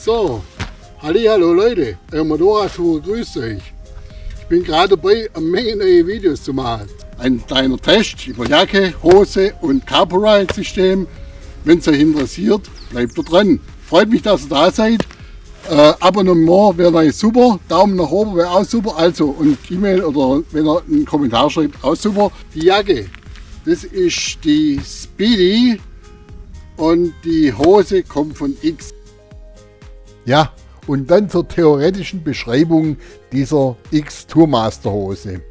So, hallo Leute, euer Motorradtour grüßt euch. Ich bin gerade dabei, eine Menge neue Videos zu machen. Ein kleiner Test über Jacke, Hose und Carbo-Ride-System. Wenn es euch interessiert, bleibt da dran. Freut mich, dass ihr da seid. Abonnement wäre super, Daumen nach oben wäre auch super, also und E-Mail oder wenn ihr einen Kommentar schreibt, auch super. Die Jacke, das ist die Speedy und die Hose kommt von X. Ja, und dann zur theoretischen Beschreibung dieser X Tourmaster Hose.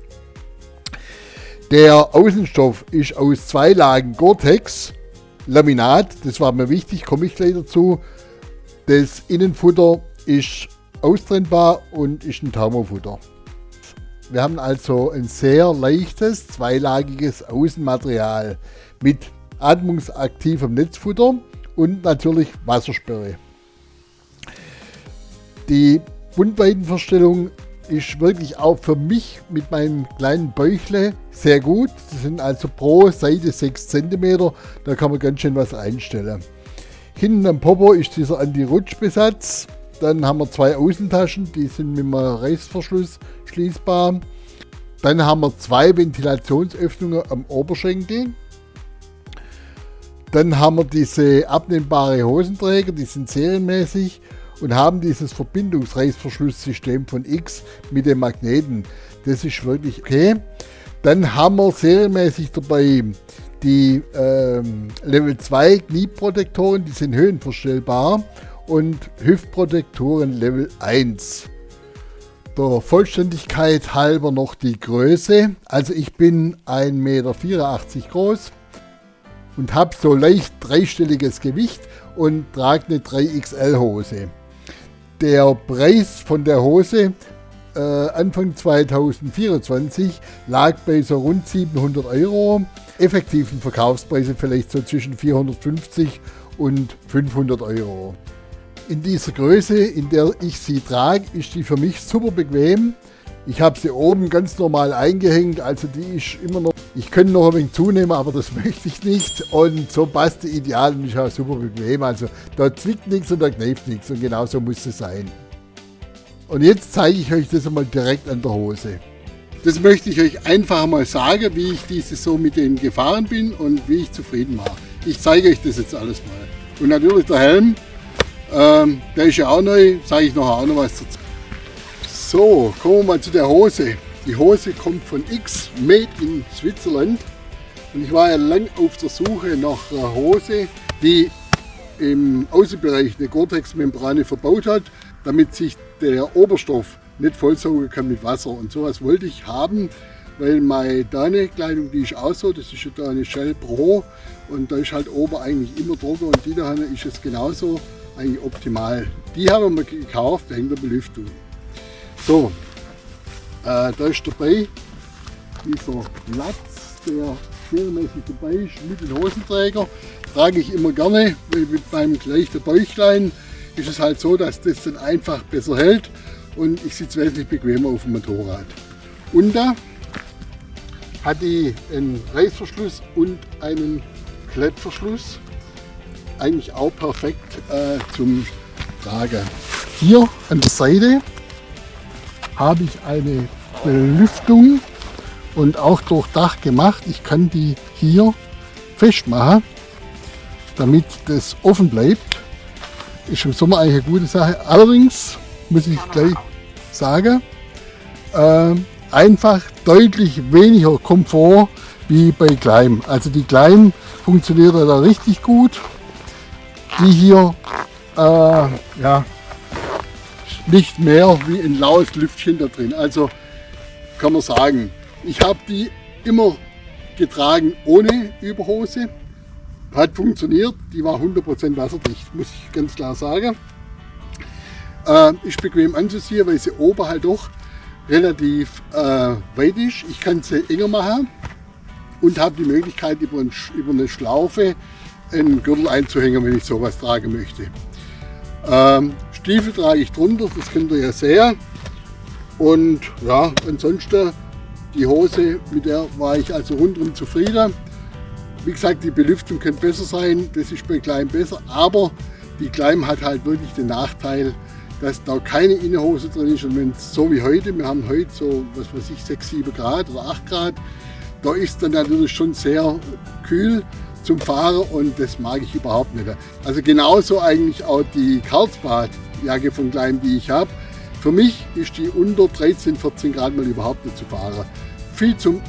Der Außenstoff ist aus 2 Lagen Gore-Tex, Laminat, das war mir wichtig, komme ich gleich dazu. Das Innenfutter ist austrennbar und ist ein Thermofutter. Wir haben also ein sehr leichtes, zweilagiges Außenmaterial mit atmungsaktivem Netzfutter und natürlich Wassersperre. Die Bundweitenverstellung ist wirklich auch für mich mit meinem kleinen Bäuchle sehr gut. Das sind also pro Seite 6 cm, da kann man ganz schön was einstellen. Hinten am Popo ist dieser Anti-Rutsch-Besatz. Dann haben wir 2 Außentaschen, die sind mit einem Reißverschluss schließbar. Dann haben wir 2 Ventilationsöffnungen am Oberschenkel. Dann haben wir diese abnehmbare Hosenträger, die sind serienmäßig und haben dieses Verbindungsreißverschlusssystem von X mit den Magneten. Das ist wirklich okay. Dann haben wir serienmäßig dabei die Level 2 Knieprotektoren, die sind höhenverstellbar, und Hüftprotektoren Level 1. Der Vollständigkeit halber noch die Größe. Also ich bin 1,84 Meter groß und habe so leicht dreistelliges Gewicht und trage eine 3XL Hose. Der Preis von der Hose Anfang 2024 lag bei so rund 700 €. Effektiven Verkaufspreise vielleicht so zwischen 450 und 500 €. In dieser Größe, in der ich sie trage, ist die für mich super bequem. Ich habe sie oben ganz normal eingehängt, also die ist immer noch, ich könnte noch ein wenig zunehmen, aber das möchte ich nicht, und so passt die ideal und ist auch super bequem, also da zwickt nichts und da kneift nichts und genau so muss es sein. Und jetzt zeige ich euch das einmal direkt an der Hose. Das möchte ich euch einfach mal sagen, wie ich diese so mit denen gefahren bin und wie ich zufrieden war. Ich zeige euch das jetzt alles mal. Und natürlich der Helm, der ist ja auch neu, sage ich nachher auch noch was dazu. So, kommen wir mal zu der Hose. Die Hose kommt von X, made in Switzerland. Und ich war ja lang auf der Suche nach einer Hose, die im Außenbereich eine Gore-Tex-Membrane verbaut hat, damit sich der Oberstoff nicht vollsaugen kann mit Wasser. Und sowas wollte ich haben, weil meine Dane-Kleidung, die ist auch so, das ist ja Dane Shell Pro und da ist halt oben eigentlich immer trocken und die da ist es genauso, eigentlich optimal. Die haben wir gekauft wegen der Belüftung. So, da ist dabei dieser Latz, der serienmäßig dabei ist mit den Hosenträger. Trage ich immer gerne, weil mit meinem leichten Bäuchlein ist es halt so, dass das dann einfach besser hält und ich sitze wesentlich bequemer auf dem Motorrad. Und da hat die einen Reißverschluss und einen Klettverschluss, eigentlich auch perfekt zum Tragen. Hier an der Seite habe ich eine Belüftung und auch durchdacht gemacht. Ich kann die hier festmachen, damit das offen bleibt. Ist im Sommer eigentlich eine gute Sache. Allerdings muss ich gleich sagen, einfach deutlich weniger Komfort wie bei Gleim. Also die Gleim funktioniert da richtig gut. Die hier ja, nicht mehr wie ein laues Lüftchen da drin. Also kann man sagen, ich habe die immer getragen ohne Überhose. Hat funktioniert, die war 100% wasserdicht, muss ich ganz klar sagen. Ist bequem anzuziehen, weil sie oben halt doch relativ weit ist. Ich kann sie enger machen und habe die Möglichkeit, über eine Schlaufe einen Gürtel einzuhängen, wenn ich sowas tragen möchte. Stiefel trage ich drunter, das könnt ihr ja sehen. Und ja, ansonsten die Hose, mit der war ich also rundum zufrieden. Wie gesagt, die Belüftung könnte besser sein, das ist bei Klein besser, aber Die Gleim hat halt wirklich den Nachteil, dass da keine Innenhose drin ist. Und wenn es so wie heute, wir haben heute so, was weiß ich, 6, 7 Grad oder 8 Grad, da ist dann natürlich schon sehr kühl zum Fahren und das mag ich überhaupt nicht. Also genauso eigentlich auch die Karlsbadjacke von Gleim, die ich habe. Für mich ist die unter 13, 14 Grad mal überhaupt nicht zu fahren. Viel zu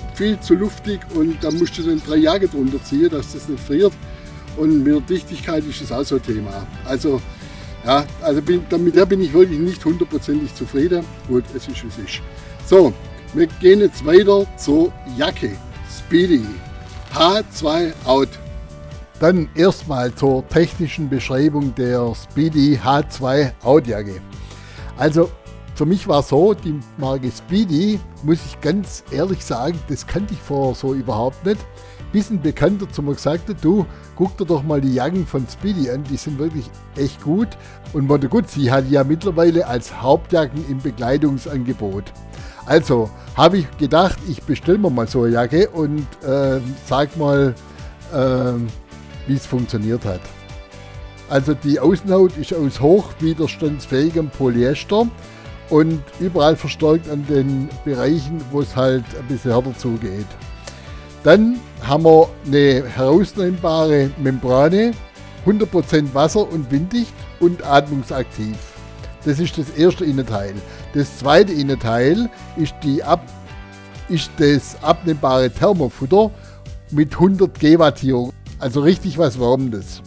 luftig und da musst du dann 3 Jacken drunter ziehen, dass das nicht friert. Und mit der Dichtigkeit ist das auch so ein Thema. Also, ja, mit der bin ich wirklich nicht hundertprozentig zufrieden. Gut, es ist wie es ist. So, wir gehen jetzt weiter zur Jacke. Speedy H2 Out. Dann erstmal zur technischen Beschreibung der Speedy H2 Out Jacke. Also für mich war so, die Marke Speedy, muss ich ganz ehrlich sagen, das kannte ich vorher so überhaupt nicht. Bis ein Bekannter zu mir gesagt hat, du, guck dir doch mal die Jacken von Speedy an, die sind wirklich echt gut. Und gut, sie hat ja mittlerweile als Hauptjacken im Bekleidungsangebot. Also habe ich gedacht, ich bestelle mir mal so eine Jacke und sag mal, wie es funktioniert hat. Also die Außenhaut ist aus hochwiderstandsfähigem Polyester und überall verstärkt an den Bereichen, wo es halt ein bisschen härter zugeht. Dann haben wir eine herausnehmbare Membrane, 100% Wasser- und winddicht und atmungsaktiv. Das ist das erste Innenteil. Das zweite Innenteil ist das abnehmbare Thermofutter mit 100 GWh, also richtig was Wärmendes.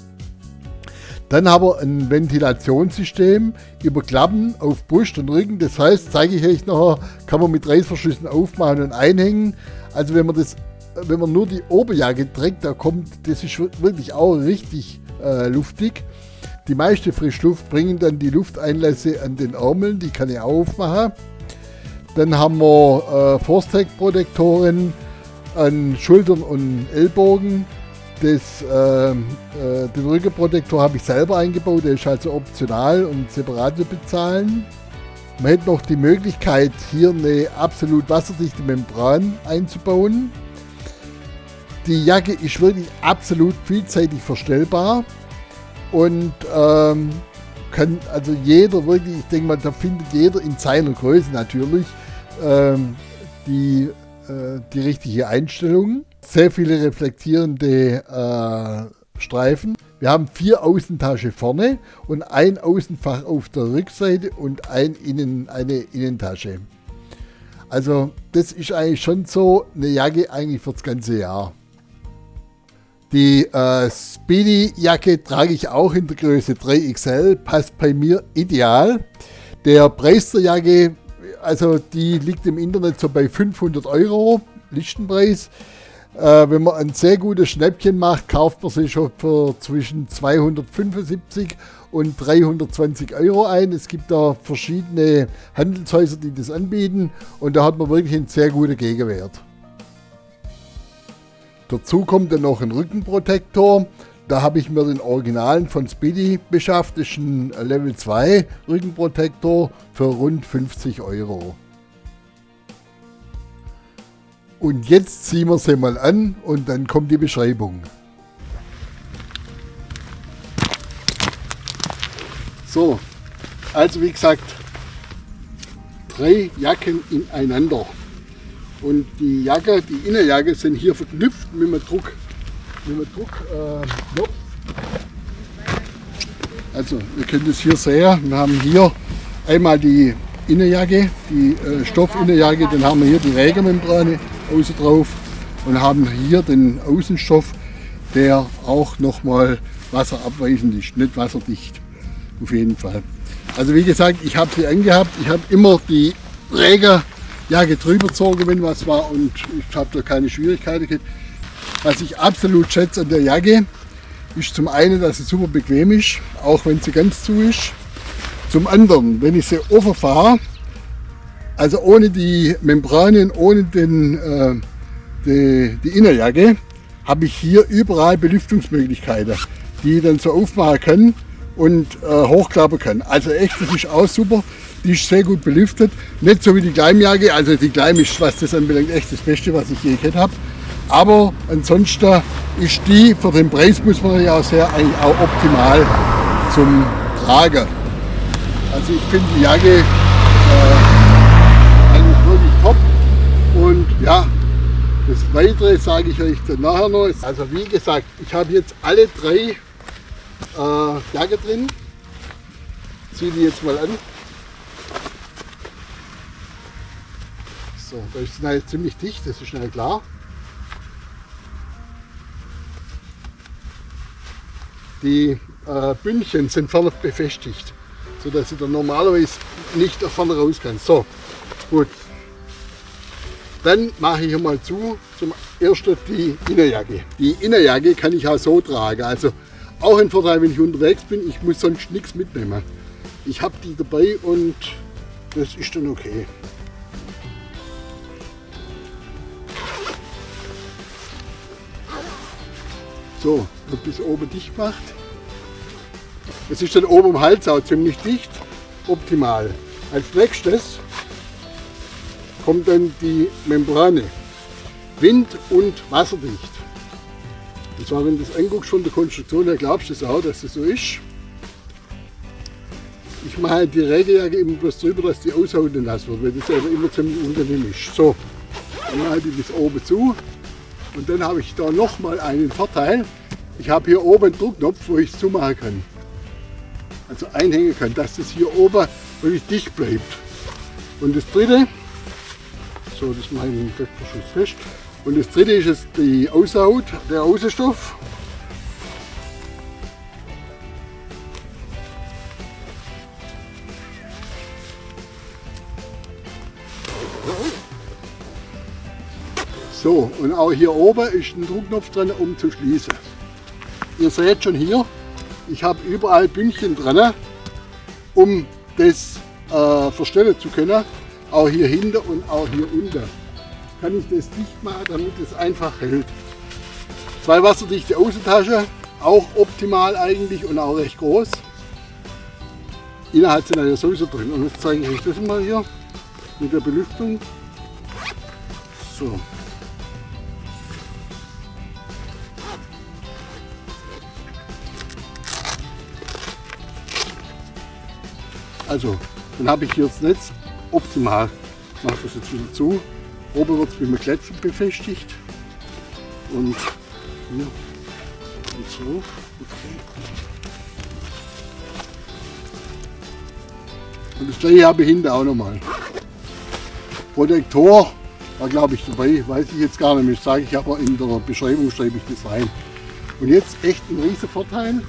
Dann haben wir ein Ventilationssystem über Klappen auf Brust und Rücken. Das heißt, zeige ich euch nachher, kann man mit Reißverschlüssen aufmachen und einhängen. Also wenn man nur die Oberjacke trägt, das ist wirklich auch richtig luftig. Die meiste Frischluft bringen dann die Lufteinlässe an den Ärmeln, die kann ich auch aufmachen. Dann haben wir Force-Tech-Protektoren an Schultern und Ellbogen. Den Rückenprotektor habe ich selber eingebaut, der ist also optional und separat zu bezahlen. Man hätte noch die Möglichkeit, hier eine absolut wasserdichte Membran einzubauen. Die Jacke ist wirklich absolut vielseitig verstellbar und kann also jeder wirklich, ich denke mal, da findet jeder in seiner Größe natürlich die richtige Einstellung. Sehr viele reflektierende Streifen. Wir haben 4 Außentaschen vorne und ein Außenfach auf der Rückseite und eine Innentasche. Also das ist eigentlich schon so eine Jacke eigentlich für das ganze Jahr. Die Speedy-Jacke trage ich auch in der Größe 3XL, passt bei mir ideal. Der Preis der Jacke, also die liegt im Internet so bei 500 €, Listenpreis. Wenn man ein sehr gutes Schnäppchen macht, kauft man sie schon für zwischen 275 und 320 € ein. Es gibt da verschiedene Handelshäuser, die das anbieten und da hat man wirklich einen sehr guten Gegenwert. Dazu kommt dann noch ein Rückenprotektor. Da habe ich mir den Originalen von Speedy beschafft. Das ist ein Level 2 Rückenprotektor für rund 50 €. Und jetzt ziehen wir sie mal an und dann kommt die Beschreibung. So, also wie gesagt, 3 Jacken ineinander. Und die Innenjacke sind hier verknüpft mit einem Druck. Also ihr könnt es hier sehen, wir haben hier einmal die Innenjacke, die Stoffinnenjacke, dann haben wir hier die Trägermembrane außen drauf und haben hier den Außenstoff, der auch nochmal wasserabweisend ist, nicht wasserdicht, auf jeden Fall. Also wie gesagt, ich habe sie angehabt, ich habe immer die Trägerjacke drüber gezogen, wenn was war und ich habe da keine Schwierigkeiten gehabt. Was ich absolut schätze an der Jacke, ist zum einen, dass sie super bequem ist, auch wenn sie ganz zu ist. Zum anderen, wenn ich sie offen fahre, also ohne die Membranen, ohne die Innenjacke, habe ich hier überall Belüftungsmöglichkeiten, die ich dann so aufmachen kann und hochklappen kann. Also echt, das ist auch super. Die ist sehr gut belüftet. Nicht so wie die Gleimjacke, also die Gleim ist, was das anbelangt, echt das Beste, was ich je gehabt habe. Aber ansonsten ist die, für den Preis muss man ja auch sehr eigentlich auch optimal zum Tragen. Also ich finde die Jacke eigentlich wirklich top. Und ja, das Weitere sage ich euch dann nachher noch. Also wie gesagt, ich habe jetzt alle 3 Jacken drin. Ziehe die jetzt mal an. So, da ist es ziemlich dicht, das ist schnell klar. Die Bündchen sind vorne befestigt, sodass sie dann normalerweise nicht da vorne raus kann. So, gut. Dann mache ich hier mal zum ersten die Innerjacke. Die Innerjacke kann ich auch so tragen. Also auch ein Vorteil, wenn ich unterwegs bin, ich muss sonst nichts mitnehmen. Ich habe die dabei und das ist dann okay. So, wird bis oben dicht gemacht. Es ist dann oben am Hals auch ziemlich dicht, optimal. Als nächstes kommt dann die Membrane, wind- und wasserdicht. Und zwar, wenn du das anguckst von der Konstruktion her, glaubst du es auch, dass das so ist. Ich mache halt die Regenjacke immer bloß drüber, dass die Aushaut nicht nass wird, weil das ja immer ziemlich unangenehm ist. So, dann mache ich die bis oben zu. Und dann habe ich da nochmal einen Vorteil. Ich habe hier oben einen Druckknopf, wo ich es zumachen kann. Also einhängen kann, dass das hier oben wirklich dicht bleibt. Und das dritte, so, das mache ich mit dem Klettverschluss fest. Und das dritte ist jetzt die Außenhaut, der Außenstoff. So, und auch hier oben ist ein Druckknopf dran, um zu schließen. Ihr seht schon hier, ich habe überall Bündchen dran, um das verstellen zu können. Auch hier hinten und auch hier unten. Kann ich das dicht machen, damit es einfach hält. 2 wasserdichte Außentaschen, auch optimal eigentlich und auch recht groß. Innerhalb sind ja sowieso drin. Und jetzt zeige ich euch das mal hier mit der Belüftung. So. Also, dann habe ich hier das Netz optimal. Ich mache das jetzt wieder zu. Oben wird es mit einem Klett befestigt. Und hier und so. Okay. Und das gleiche habe ich hinten auch nochmal. Protektor war glaube ich dabei, weiß ich jetzt gar nicht mehr. Sage ich aber in der Beschreibung, schreibe ich das rein. Und jetzt echt ein riesen Vorteil.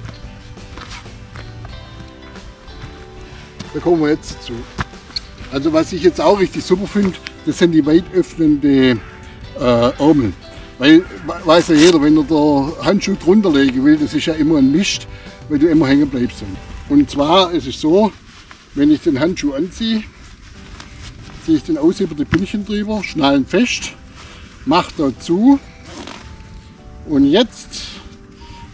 Da kommen wir jetzt dazu. Also was ich jetzt auch richtig super finde, das sind die weit öffnende Ärmel. Weil, weiß ja jeder, wenn er den Handschuh drunter legen will, das ist ja immer ein Mist, weil du immer hängen bleibst. Und zwar ist es so, wenn ich den Handschuh anziehe, ziehe ich den aus über die Bündchen drüber, schnallen fest, mache da zu. Und jetzt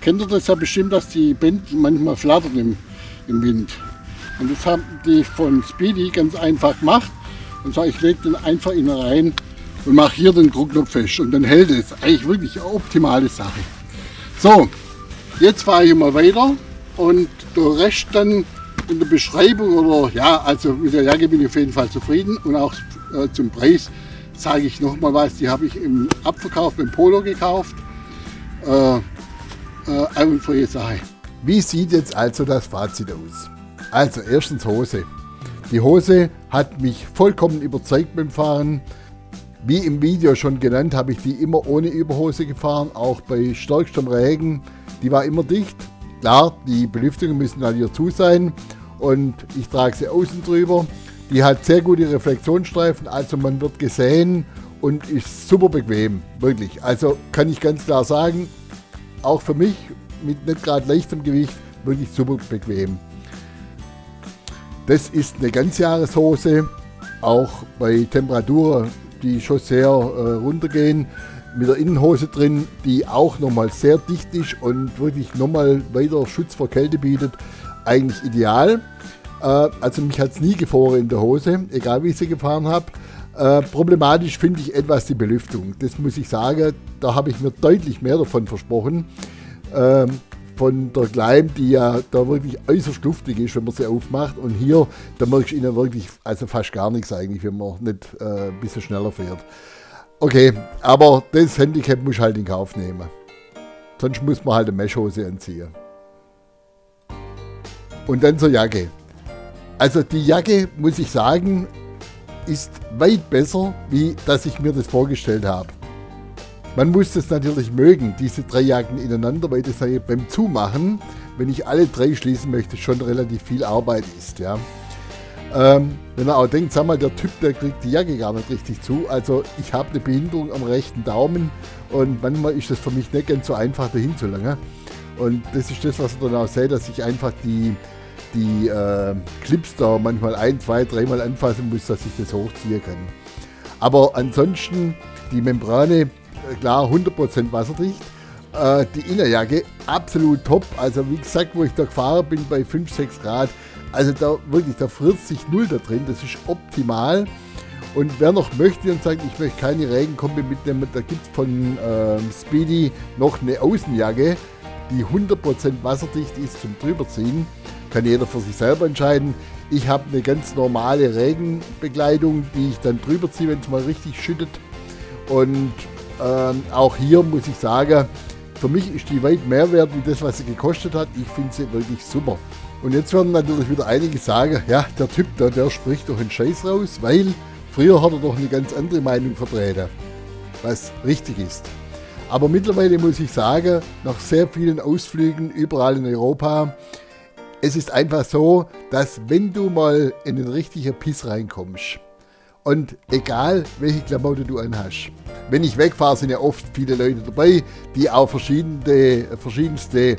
kennt ihr das ja bestimmt, dass die Bänder manchmal flattern im Wind. Und das haben die von Speedy ganz einfach gemacht. Und zwar, ich lege den einfach innen rein und mache hier den Druckknopf fest. Und dann hält es. Eigentlich wirklich eine optimale Sache. So, jetzt fahre ich mal weiter. Und der Rest dann in der Beschreibung oder ja, also mit der Jacke bin ich auf jeden Fall zufrieden. Und auch zum Preis sage ich nochmal was. Die habe ich im Abverkauf beim Polo gekauft. Einwandfreie Sache. Wie sieht jetzt also das Fazit aus? Also erstens Hose. Die Hose hat mich vollkommen überzeugt beim Fahren. Wie im Video schon genannt, habe ich die immer ohne Überhose gefahren, auch bei stärkstem Regen. Die war immer dicht. Klar, die Belüftungen müssen halt hier zu sein und ich trage sie außen drüber. Die hat sehr gute Reflexionsstreifen, also man wird gesehen und ist super bequem, wirklich. Also kann ich ganz klar sagen, auch für mich mit nicht gerade leichtem Gewicht wirklich super bequem. Das ist eine Ganzjahreshose, auch bei Temperaturen, die schon sehr runtergehen, mit der Innenhose drin, die auch nochmal sehr dicht ist und wirklich nochmal weiter Schutz vor Kälte bietet. Eigentlich ideal. Also mich hat es nie gefroren in der Hose, egal wie ich sie gefahren habe. Problematisch finde ich etwas die Belüftung. Das muss ich sagen, da habe ich mir deutlich mehr davon versprochen. von der Gleim, die ja da wirklich äußerst luftig ist, wenn man sie aufmacht. Und hier, da merkst du ihnen wirklich also fast gar nichts eigentlich, wenn man nicht ein bisschen schneller fährt. Okay, aber das Handicap muss ich halt in Kauf nehmen. Sonst muss man halt eine Meshhose anziehen. Und dann zur Jacke. Also die Jacke, muss ich sagen, ist weit besser, wie dass ich mir das vorgestellt habe. Man muss das natürlich mögen, diese 3 Jacken ineinander, weil das ja beim Zumachen, wenn ich alle 3 schließen möchte, schon relativ viel Arbeit ist. Ja. Wenn er auch denkt, sag mal, der Typ, der kriegt die Jacke gar nicht richtig zu. Also ich habe eine Behinderung am rechten Daumen und manchmal ist das für mich nicht ganz so einfach, dahin zu langen. Und das ist das, was ihr dann auch seht, dass ich einfach die Clips da manchmal 1, 2, 3 Mal anfassen muss, dass ich das hochziehen kann. Aber ansonsten die Membrane, klar 100% wasserdicht. Die Innerjacke absolut top. Also wie gesagt, wo ich da gefahren bin bei 5, 6 Grad, also da wirklich, da friert sich null da drin. Das ist optimal. Und wer noch möchte und sagt, ich möchte keine Regenkombi mitnehmen, da gibt es von Speedy noch eine Außenjacke, die 100% wasserdicht ist zum drüberziehen. Kann jeder für sich selber entscheiden. Ich habe eine ganz normale Regenbekleidung, die ich dann drüber ziehe, wenn es mal richtig schüttet. Und auch hier muss ich sagen, für mich ist die weit mehr wert wie das, was sie gekostet hat. Ich finde sie wirklich super. Und jetzt werden natürlich wieder einige sagen, ja, der Typ da, der spricht doch einen Scheiß raus, weil früher hat er doch eine ganz andere Meinung vertreten, was richtig ist. Aber mittlerweile muss ich sagen, nach sehr vielen Ausflügen überall in Europa, es ist einfach so, dass wenn du mal in den richtigen Piss reinkommst und egal welche Klamotte du anhast, wenn ich wegfahre, sind ja oft viele Leute dabei, die auch verschiedenste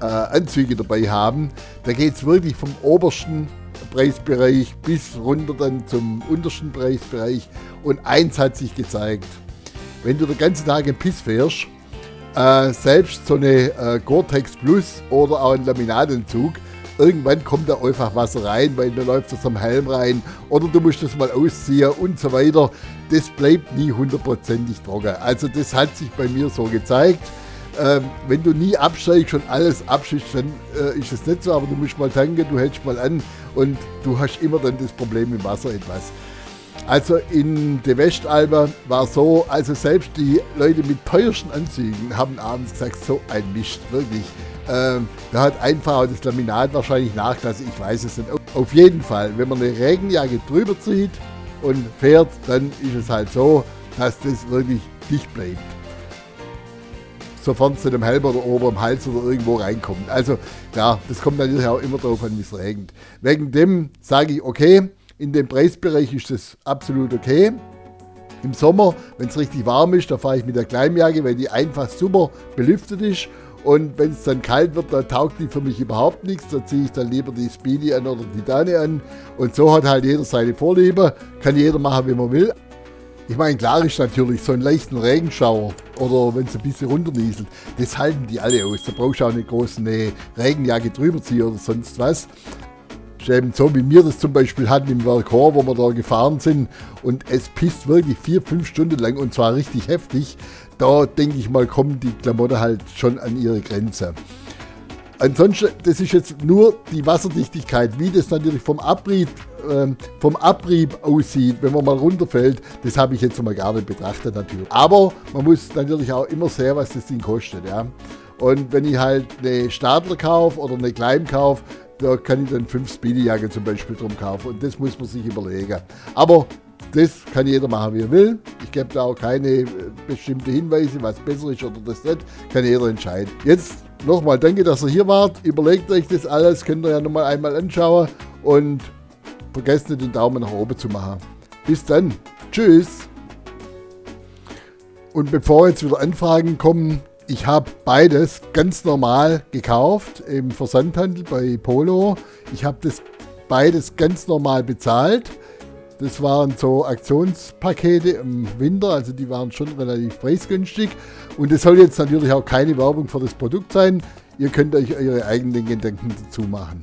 Anzüge dabei haben. Da geht es wirklich vom obersten Preisbereich bis runter dann zum untersten Preisbereich. Und eins hat sich gezeigt, wenn du den ganzen Tag im Piss fährst, selbst so eine Gore-Tex Plus oder auch ein Laminatanzug, irgendwann kommt da einfach Wasser rein, weil da läuft das am Helm rein oder du musst das mal ausziehen und so weiter. Das bleibt nie 100% trocken. Also das hat sich bei mir so gezeigt. Wenn du nie absteigst und alles abschützt, dann ist es nicht so, aber du musst mal tanken, du hältst mal an und du hast immer dann das Problem mit Wasser etwas. Also in der Westalbe war so, also selbst die Leute mit teuersten Anzügen haben abends gesagt, so ein Mist, wirklich. Da hat einfach das Laminat wahrscheinlich nachgelassen, ich weiß es nicht. Auf jeden Fall, wenn man eine Regenjacke drüber zieht und fährt, dann ist es halt so, dass das wirklich dicht bleibt. Sofern es in einem Helm oder oben am Hals oder irgendwo reinkommt. Also klar, das kommt natürlich auch immer darauf an, wie es regnet. Wegen dem sage ich, okay, in dem Preisbereich ist das absolut okay. Im Sommer, wenn es richtig warm ist, da fahre ich mit der Kleinjacke, weil die einfach super belüftet ist. Und wenn es dann kalt wird, dann taugt die für mich überhaupt nichts. Da ziehe ich dann lieber die Speedy an oder die Dane an. Und so hat halt jeder seine Vorliebe. Kann jeder machen, wie man will. Ich meine, klar ist natürlich so einen leichten Regenschauer oder wenn es ein bisschen runternieselt, das halten die alle aus. Da brauchst du auch nicht groß eine Regenjacke drüber ziehen oder sonst was. Eben so wie wir das zum Beispiel hatten im Vercors, wo wir da gefahren sind und es pisst wirklich 4-5 Stunden lang und zwar richtig heftig. Da denke ich mal, kommen die Klamotten halt schon an ihre Grenze. Ansonsten, das ist jetzt nur die Wasserdichtigkeit, wie das natürlich vom Abrieb aussieht, wenn man mal runterfällt, das habe ich jetzt mal gar nicht betrachtet natürlich. Aber man muss natürlich auch immer sehen, was das Ding kostet. Ja? Und wenn ich halt eine Stadler kaufe oder eine Klein kaufe, da kann ich dann 5 Speedy-Jacken zum Beispiel drum kaufen und das muss man sich überlegen. Aber das kann jeder machen, wie er will. Ich gebe da auch keine bestimmten Hinweise, was besser ist oder das nicht. Kann jeder entscheiden. Jetzt nochmal danke, dass ihr hier wart. Überlegt euch das alles, könnt ihr ja nochmal einmal anschauen und vergesst nicht den Daumen nach oben zu machen. Bis dann. Tschüss. Und bevor jetzt wieder Anfragen kommen, ich habe beides ganz normal gekauft im Versandhandel bei Polo. Ich habe das beides ganz normal bezahlt. Das waren so Aktionspakete im Winter, also die waren schon relativ preisgünstig. Und es soll jetzt natürlich auch keine Werbung für das Produkt sein. Ihr könnt euch eure eigenen Gedanken dazu machen.